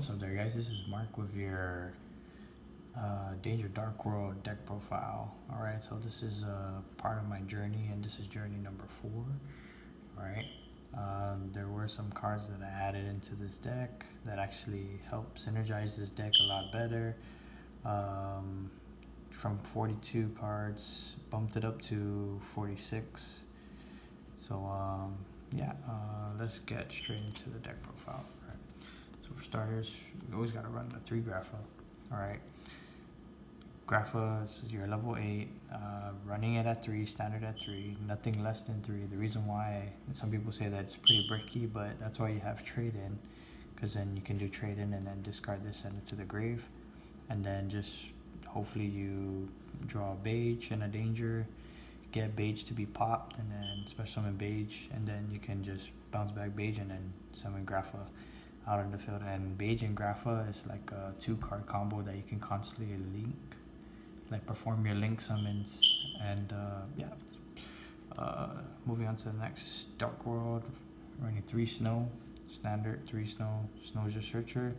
What's up there, guys? This is Mark with your Danger Dark World deck profile. Alright, so this is part of my journey, and this is journey number 4. Alright, there were some cards that I added into this deck that actually helped synergize this deck a lot better. From 42 cards, bumped it up to 46. So, let's get straight into the deck profile. So for starters, you always gotta run the 3 Grapha. Alright. Grapha is your level 8, running it at 3, standard at 3, nothing less than 3. The reason why, some people say that it's pretty bricky, but that's why you have trade in, because then you can do trade in and then discard this, send it to the grave, and then just hopefully you draw a Beige and a Danger, get Beige to be popped, and then special summon Beige, and then you can just bounce back Beige and then summon Grapha out in the field. And Beige and Grapha is like a 2-card combo that you can constantly link, like perform your link summons. And moving on to the next, Dark World, running 3 Snow, standard 3 Snow. Snow is your searcher.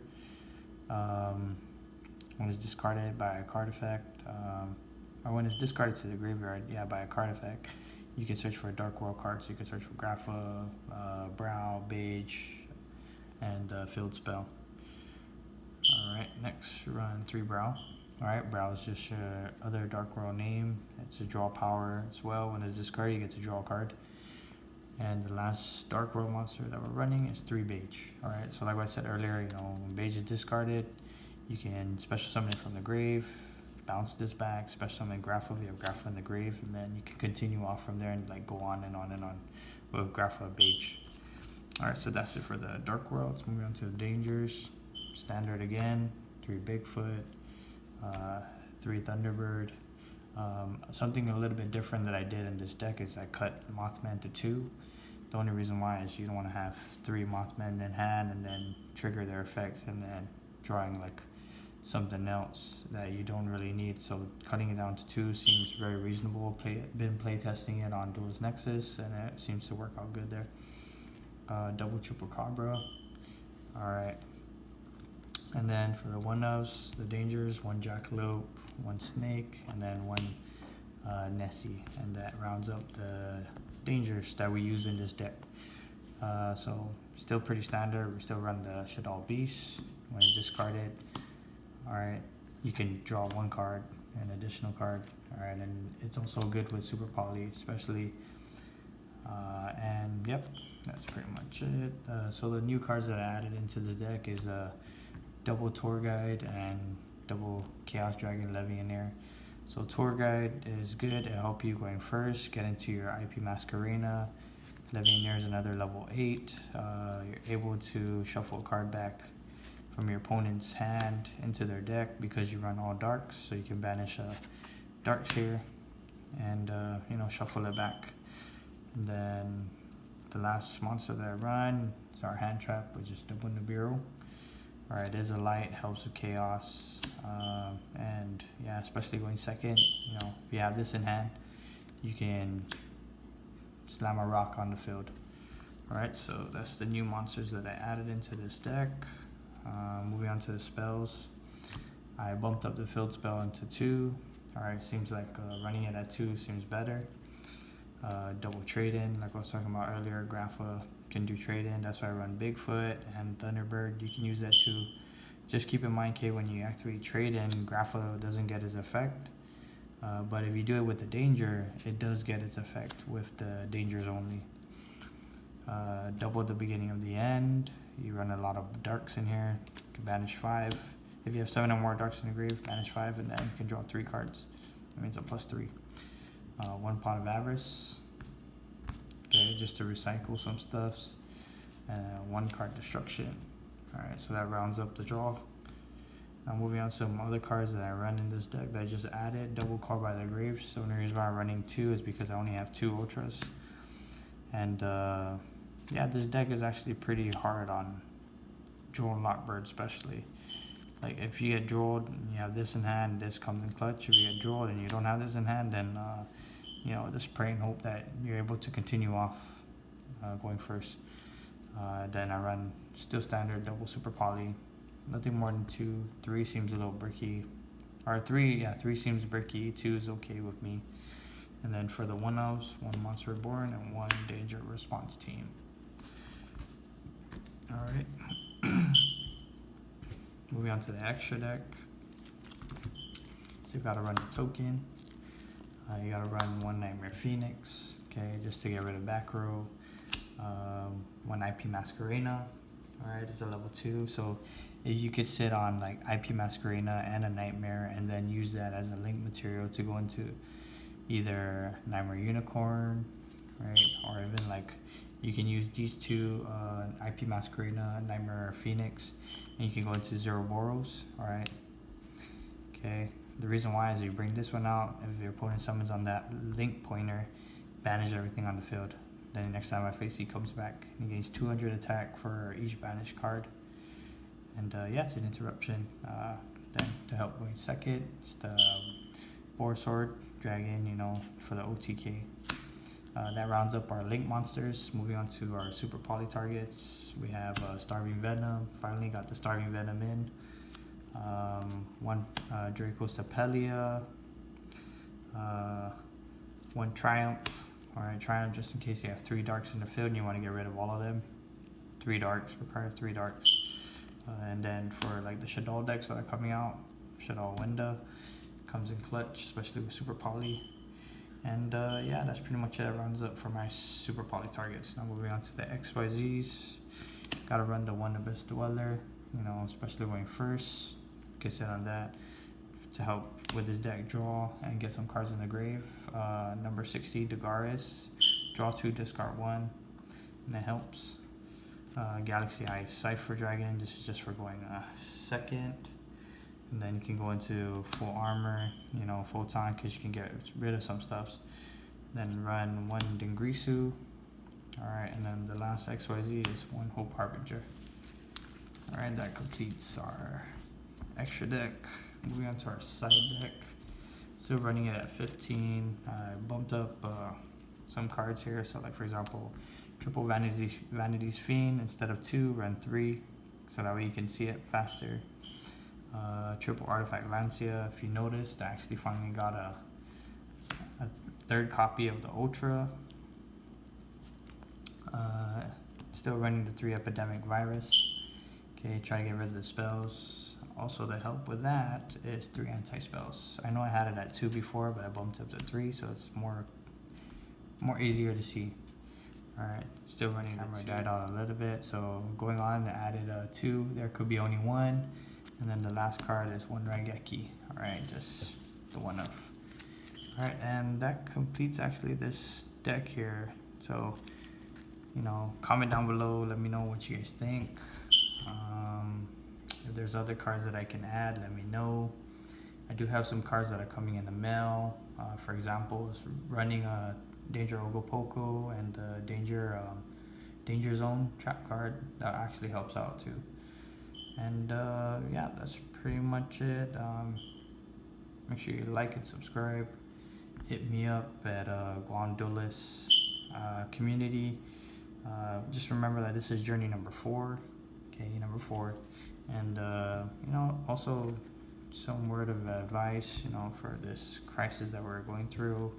When it's discarded by a card effect, or when it's discarded to the graveyard, by a card effect, you can search for a Dark World card. So you can search for Grapha, Brow, Beige, and field spell. Alright, next run 3 Brow. Alright, Brow is just your other Dark World name. It's a draw power as well. When it's discarded, you get to draw a card. And the last Dark World monster that we're running is 3 Beige. Alright, so like I said earlier, when Beige is discarded, you can special summon it from the grave, bounce this back, special summon Grapha if you have Grapha in the grave, and then you can continue off from there and like go on and on and on with Grapha Beige. Alright, so that's it for the Dark World. Let's move on to the Dangers. Standard again, 3 Bigfoot, 3 Thunderbird. Something a little bit different that I did in this deck is I cut Mothman to 2. The only reason why is you don't want to have 3 Mothman in hand and then trigger their effect and then drawing like something else that you don't really need. So cutting it down to 2 seems very reasonable. Been play testing it on Duelist Nexus and it seems to work out good there. Double Chupacabra. Alright. And then for the 1-ofs, the Dangers, 1 Jackalope, 1 Snake, and then 1 Nessie. And that rounds up the Dangers that we use in this deck. So still pretty standard. We still run the Shaddoll Beast. When it's discarded, alright, you can draw 1 card, an additional card. Alright, and it's also good with Super Poly, especially. And yep, that's pretty much it. So the new cards that I added into this deck is double Tour Guide and double Chaos Dragon Levianeer. So Tour Guide is good. It'll help you going first, get into your IP Masquerena. Levianeer is another level 8. You're able to shuffle a card back from your opponent's hand into their deck because you run all darks. So you can banish darks here and shuffle it back. And then the last monster that I run is our Hand Trap, which is double Nibiru. Alright, it is a light, helps with chaos, and especially going second, if you have this in hand, you can slam a rock on the field. Alright, so that's the new monsters that I added into this deck. Moving on to the spells, I bumped up the field spell into 2. Alright, seems like running it at 2 seems better. Double trade in, like I was talking about earlier, Grapha can do trade in. That's why I run Bigfoot and Thunderbird. You can use that too. Just keep in mind, K, when you activate trade in, Grapha doesn't get its effect. But if you do it with the Danger, it does get its effect with the Dangers only. Double at the beginning of the end. You run a lot of darks in here. You can banish 5. If you have 7 or more darks in the grave, banish 5, and then you can draw 3 cards. That means a +3. 1 Pot of Avarice. Okay, just to recycle some stuffs. And 1 card Destruction. Alright, so that rounds up the draw. Now moving on to some other cards that I run in this deck that I just added. Double Call by the Grave. So the reason why I'm running 2 is because I only have 2 Ultras. And this deck is actually pretty hard on Droll and Lockbird especially. Like if you get Drolled and you have this in hand, this comes in clutch. If you get Drolled and you don't have this in hand, then just pray and hope that you're able to continue off going first. Then I run still standard double Super Poly, nothing more than 2. 3 seems a little bricky. Or 3 seems bricky. 2 is okay with me. And then for the 1-ofs, 1 Monster Reborn and 1 Danger Response Team. Alright. Moving on to the extra deck. So you gotta run the token. You gotta run 1 Nightmare Phoenix, okay, just to get rid of back row. 1 IP Masquerena, alright, it's a level 2, so you could sit on like IP Masquerena and a Nightmare and then use that as a link material to go into either Nightmare Unicorn, right, or even like you can use these 2, IP Masquerena, Nightmare Phoenix, and you can go into Zoroboros, alright, okay. The reason why is you bring this one out, if your opponent summons on that link pointer, banish everything on the field. Then next time I face, he comes back. He gains 200 attack for each banished card. And yeah, it's an interruption. Then to help going second, it's the Boar Sword Dragon, you know, for the OTK. That rounds up our link monsters. Moving on to our super poly targets, we have Starving Venom. Finally got the Starving Venom in. 1 Draco Sapelia, 1 Triumph. Alright, Triumph just in case you have 3 darks in the field and you want to get rid of all of them. 3 darks, require 3 darks. And then for like the Shadow decks that are coming out, Shadow Window comes in clutch, especially with Super Poly. And yeah, that's pretty much it. That rounds up for my Super Poly targets. Now moving on to the XYZs. Gotta run the 1 Abyss Dweller, you know, especially going first. Can sit on that to help with his deck draw and get some cards in the grave. Number 60, Dagaris. Draw 2, discard 1, and that helps. Galaxy Eye Cypher Dragon. This is just for going second. And then you can go into full armor, you know, photon, because you can get rid of some stuffs. Then run 1 Dingrisu. Alright, and then the last XYZ is 1 Hope Harbinger. Alright, that completes our extra deck. Moving on to our side deck. Still running it at 15. I bumped up some cards here. So like for example, triple Vanity's Fiend instead of 2, run 3. So that way you can see it faster. Triple Artifact Lancia. If you noticed, I actually finally got a 3rd copy of the Ultra. Still running the 3 Epidemic Virus. Okay, try to get rid of the spells. Also, to help with that is 3 anti-spells. I know I had it at 2 before, but I bumped up to 3, so it's more easier to see. Alright, still running. Camera died out a little bit, so going on, I added 2. There could be only 1, and then the last card is 1 Raigeki. Alright, just the 1 of. Alright, and that completes actually this deck here. So, you know, comment down below, let me know what you guys think. If there's other cards that I can add, let me know. I do have some cards that are coming in the mail. For example, running a Danger Ogopoko and Danger Zone trap card that actually helps out too. And yeah, that's pretty much it. Make sure you like and subscribe. Hit me up at Guandulis community. Just remember that this is journey number 4. Okay, number 4. And you know, also some word of advice, you know, for this crisis that we're going through,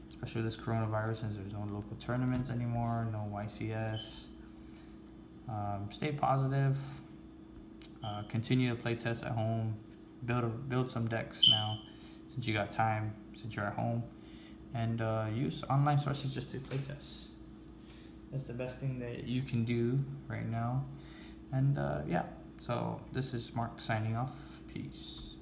especially this coronavirus, since there's no local tournaments anymore, no YCS. Stay positive. Continue to play test at home. Build some decks now, since you got time, since you're at home, and use online sources just to play test. That's the best thing that you can do right now. And yeah. So this is Mark signing off. Peace.